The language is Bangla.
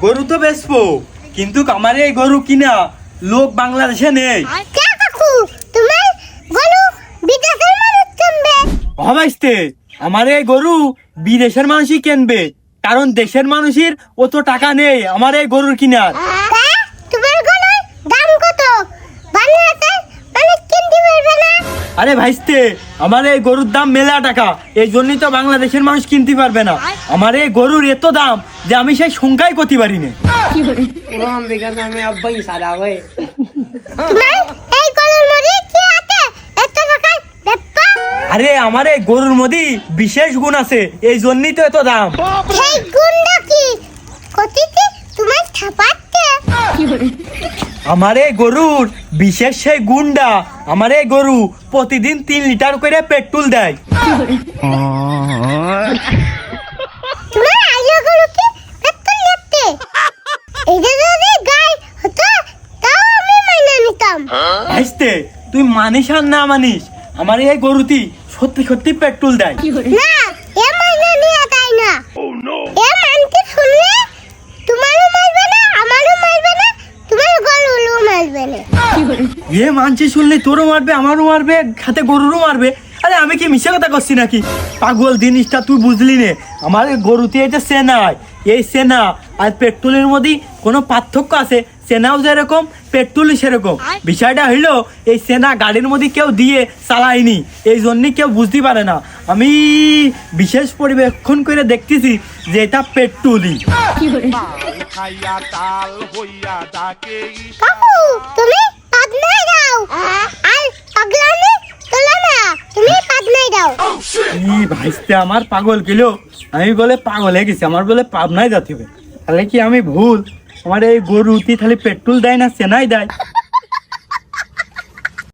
গরু তো বেচবো, কিন্তু আমার এই গরু কিনা লোক বাংলাদেশে নেই। ভাইস্তে, আমার এই গরু বিদেশের মানুষই কিনবে, কারণ দেশের মানুষের অত টাকা নেই আমার এই গরুর কিনার। আরে ভাইস্তে, আমার এই গরুর দাম মেলা টাকা, এই জন্যই তো বাংলাদেশের মানুষ কিনতে পারবে না। আমার এই গরুর এত দাম যে আমি সেই সংখ্যাই করতে পারি না। আরে আমার এই গরুর মধ্যে বিশেষ গুণ আছে, এই জন্যই তো এত দাম। আমার এই গরুর বিশেষ সেই গুণটা, আমার এই গরু প্রতিদিন 3 লিটার করে পেট্রোল দেয়। ভাইস্তে, তুই মানিস আর না মানিস, আমার এই গরুটি সত্যি সত্যি পেট্রোল দেয়। এ মানছি শুনলে তোরও মারবে, আমারও মারবে, খাতে গরুরও মারবে। আরে আমি কি মিশে কথা করছি নাকি? পাগল জিনিসটা তুই বুঝলি নে। আমার গরুতে এই যে সেনায়, এই সেনা আর পেট্রোলের মধ্যে কোনো পার্থক্য আছে? সেনাও যেরকম পেট্রোলই সেরকম। বিষয়টা হইলো এই সেনা গাড়ির মধ্যে কেউ দিয়ে চালায়নি, এই জন্যই কেউ বুঝতে পারে না। আমি বিশেষ পরিবেক্ষণ করে দেখতেছি যে এটা পেট্রোলই। ভাইস্তে আমার পাগল কিলো, আমি বলে পাগল হয়ে গেছি, আমার বলে পাবনায় যেতে হবে। তাহলে কি আমি ভুল? আমার এই গরুটি খালি পেট্রোল দেয় না সেনাই দেয়?